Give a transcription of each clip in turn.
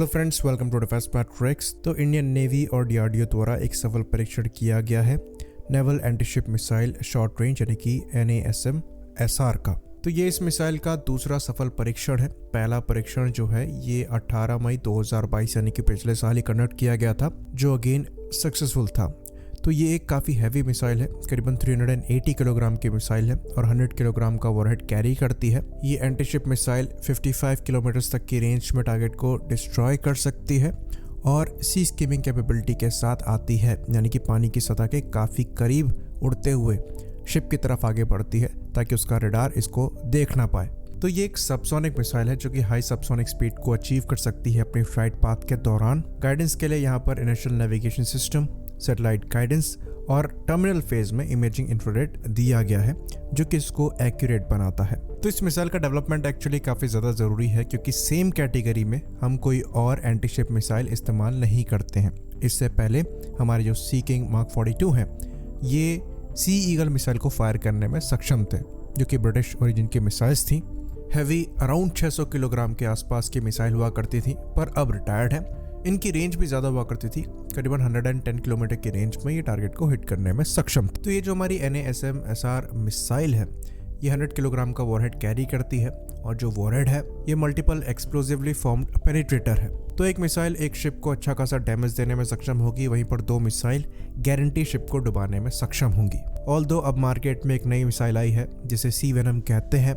Hello friends, welcome to defence tricks. तो Indian navy और DRDO द्वारा एक सफल परीक्षण किया गया है naval antiship missile short range यानी कि NASM-SR का। तो ये इस मिसाइल का दूसरा सफल परीक्षण है। पहला परीक्षण जो है ये 18 मई 2022 यानी कि पिछले साल ही कंडक्ट किया गया था, जो अगेन सक्सेसफुल था। तो ये एक काफ़ी हैवी मिसाइल है, करीबन 380 किलोग्राम की मिसाइल है और 100 किलोग्राम का वॉरहेड कैरी करती है। ये एंटीशिप मिसाइल 55 किलोमीटर तक की रेंज में टारगेट को डिस्ट्रॉय कर सकती है और सी स्कीमिंग कैपेबिलिटी के साथ आती है, यानी कि पानी की सतह के काफ़ी करीब उड़ते हुए शिप की तरफ आगे बढ़ती है ताकि उसका रडार इसको देख ना पाए। तो ये एक सबसोनिक मिसाइल है जो कि हाई सबसोनिक स्पीड को अचीव कर सकती है अपनी फ्लाइट पाथ के दौरान। गाइडेंस के लिए यहाँ पर initial navigation system, satellite guidance और टर्मिनल फेज में इमेजिंग इंफ्रारेड दिया गया है जो कि इसको एक्यूरेट बनाता है। तो इस मिसाइल का डेवलपमेंट एक्चुअली काफ़ी ज़्यादा ज़रूरी है क्योंकि सेम कैटेगरी में हम कोई और एंटीशिप मिसाइल इस्तेमाल नहीं करते हैं। इससे पहले हमारे जो सी किंग मार्क 42 है ये सी ईगल मिसाइल को फायर करने में सक्षम थे, जो कि ब्रिटिश ओरिजिन की मिसाइल्स थी। हैवी अराउंड 600 किलोग्राम के आसपास की मिसाइल हुआ करती थी, पर अब रिटायर्ड है। इनकी रेंज भी ज़्यादा हुआ करती थी, करीबन 110 किलोमीटर की रेंज में ये टारगेट को हिट करने में सक्षम थी। तो ये जो हमारी NASM-SR मिसाइल है ये 100 किलोग्राम का वॉरहेड कैरी करती है और जो वॉरहेड है ये मल्टीपल एक्सप्लोसिवली फॉर्म्ड पेनिट्रेटर है। तो एक मिसाइल एक शिप को अच्छा खासा डैमेज देने में सक्षम होगी, वहीं पर दो मिसाइल गारंटी शिप को डुबाने में सक्षम होंगी। ऑल्दो अब मार्केट में एक नई मिसाइल आई है जिसे सी वेनम कहते हैं।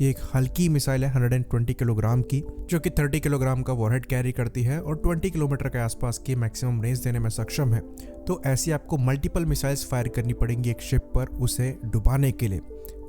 ये एक हल्की मिसाइल है 120 किलोग्राम की, जो कि 30 किलोग्राम का वॉरहेड कैरी करती है और 20 किलोमीटर के आसपास की मैक्सिमम रेंज देने में सक्षम है। तो ऐसी आपको मल्टीपल मिसाइल्स फायर करनी पड़ेंगी एक शिप पर उसे डुबाने के लिए।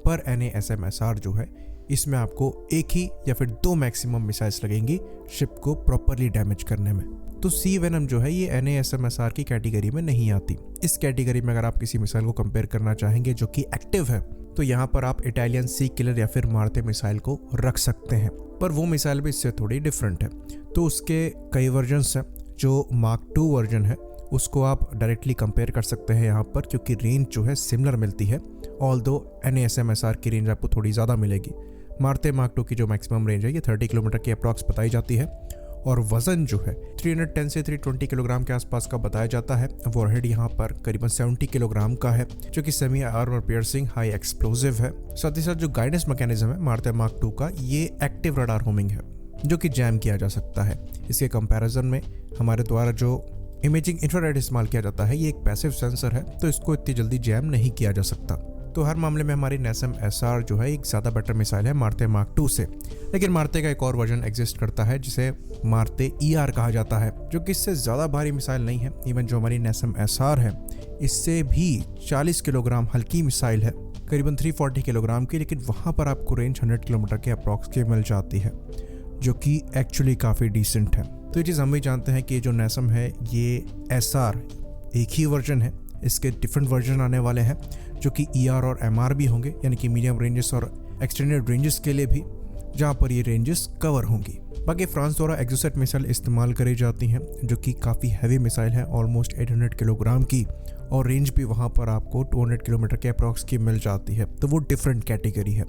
पर NASM-SR जो है इसमें आपको एक ही या फिर दो मैक्सिमम मिसाइल्स लगेंगी शिप को प्रॉपरली डैमेज करने में। तो सी वेनम जो है ये NASM-SR की कैटेगरी में नहीं आती। इस कैटेगरी में अगर आप किसी मिसाइल को कंपेयर करना चाहेंगे जो कि एक्टिव है तो यहाँ पर आप इटालियन सी किलर या फिर मार्ते मिसाइल को रख सकते हैं, पर वो मिसाइल भी इससे थोड़ी डिफरेंट है। तो उसके कई वर्जन्स हैं। जो मार्क 2 वर्जन है उसको आप डायरेक्टली कंपेयर कर सकते हैं यहाँ पर, क्योंकि रेंज जो है सिमिलर मिलती है। ऑल्दो NASM-SR की रेंज आपको थोड़ी ज़्यादा मिलेगी। मार्ते मार्क 2 की जो मैक्सिमम रेंज है ये 30 किलोमीटर की अप्रॉक्स बताई जाती है और वजन जो है 310 से 320 किलोग्राम के आसपास का बताया जाता है। वॉरहेड यहाँ पर करीबन 70 किलोग्राम का है, जो कि semi armour piercing high explosive है। साथ ही साथ जो गाइडेंस मैकेनिज्म है मार्ते मार्क 2 का ये एक्टिव रडार होमिंग है, जो कि जैम किया जा सकता है। इसके कंपैरिजन में हमारे द्वारा जो इमेजिंग इंफ्रारेड इस्तेमाल किया जाता है ये एक पैसिव सेंसर है, तो इसको इतनी जल्दी जैम नहीं किया जा सकता। तो हर मामले में हमारी NASM-SR जो है एक ज़्यादा बेटर मिसाइल है मार्ते मार्क 2 से। लेकिन मार्ते का एक और वर्जन एग्जिस्ट करता है जिसे मार्ते ER कहा जाता है, जो कि इससे ज़्यादा भारी मिसाइल नहीं है। इवन जो हमारी NASM-SR है इससे भी 40 किलोग्राम हल्की मिसाइल है, करीबन 340 किलोग्राम की, लेकिन वहाँ पर आपको रेंज 100 किलोमीटर के अप्रॉक्स की मिल जाती है, जो कि एक्चुअली काफ़ी डिसेंट है। तो ये चीज़ हम भी जानते हैं कि जो NASM है ये SR एक ही वर्जन है, इसके डिफरेंट वर्जन आने वाले हैं जो कि ER और MR भी होंगे, यानी कि मीडियम रेंजेस और एक्सटेंडेड रेंजेस के लिए भी, जहां पर ये रेंजेस कवर होंगी। बाकी फ्रांस द्वारा एक्सोसेट मिसाइल इस्तेमाल करी जाती हैं जो कि काफ़ी हैवी मिसाइल है, ऑलमोस्ट 800 किलोग्राम की, और रेंज भी वहां पर आपको 200 किलोमीटर के अप्रॉक्स की मिल जाती है। तो वो डिफरेंट कैटेगरी है।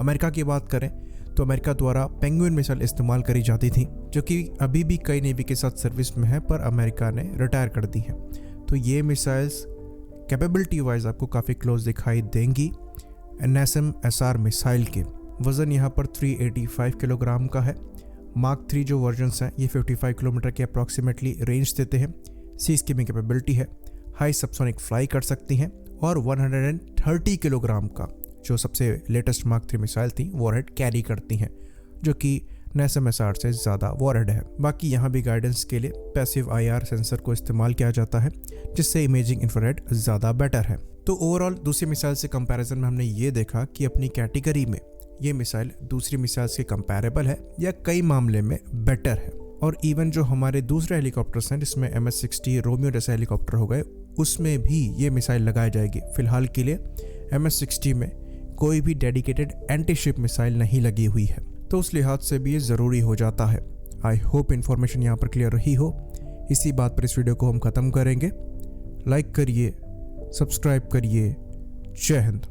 अमेरिका की बात करें तो अमेरिका द्वारा पेंगुइन मिसाइल इस्तेमाल करी जाती थी, जो कि अभी भी कई नेवी के साथ सर्विस में है, पर अमेरिका ने रिटायर कर दी है। तो ये मिसाइल्स कैपेबिलिटी वाइज आपको काफ़ी क्लोज दिखाई देंगी NASM-SR मिसाइल के। वज़न यहाँ पर 385 किलोग्राम का है। मार्क 3 जो वर्जन्स हैं ये 55 किलोमीटर के अप्रॉक्सीमेटली रेंज देते हैं। सी स्कीमिंग कैपेबिलिटी है, हाई सबसोनिक फ्लाई कर सकती हैं और 130 किलोग्राम का जो सबसे लेटेस्ट मार्क 3 मिसाइल थी वॉरहेड कैरी करती हैं, जो कि NASM-SR से ज़्यादा वॉरहेड है। बाकी यहाँ भी गाइडेंस के लिए पैसिव IR सेंसर को इस्तेमाल किया जाता है, जिससे इमेजिंग इंफ्रारेड ज़्यादा बेटर है। तो ओवरऑल दूसरी मिसाइल से कंपैरिजन में हमने ये देखा कि अपनी कैटेगरी में ये मिसाइल दूसरी मिसाइल से कंपैरेबल है या कई मामले में बेटर है। और इवन जो हमारे दूसरे हेलीकॉप्टर्स हैं जिसमें MS-60 रोमियो जैसे हेलीकॉप्टर हो गए, उसमें भी ये मिसाइल लगाई जाएगी। फिलहाल के लिए MS-60 में कोई भी डेडिकेटेड एंटी-शिप मिसाइल नहीं लगी हुई है, तो उस लिहाज से भी ये ज़रूरी हो जाता है। आई होप इन्फॉर्मेशन यहाँ पर क्लियर रही हो। इसी बात पर इस वीडियो को हम ख़त्म करेंगे। लाइक करिए, सब्सक्राइब करिए। जय हिंद।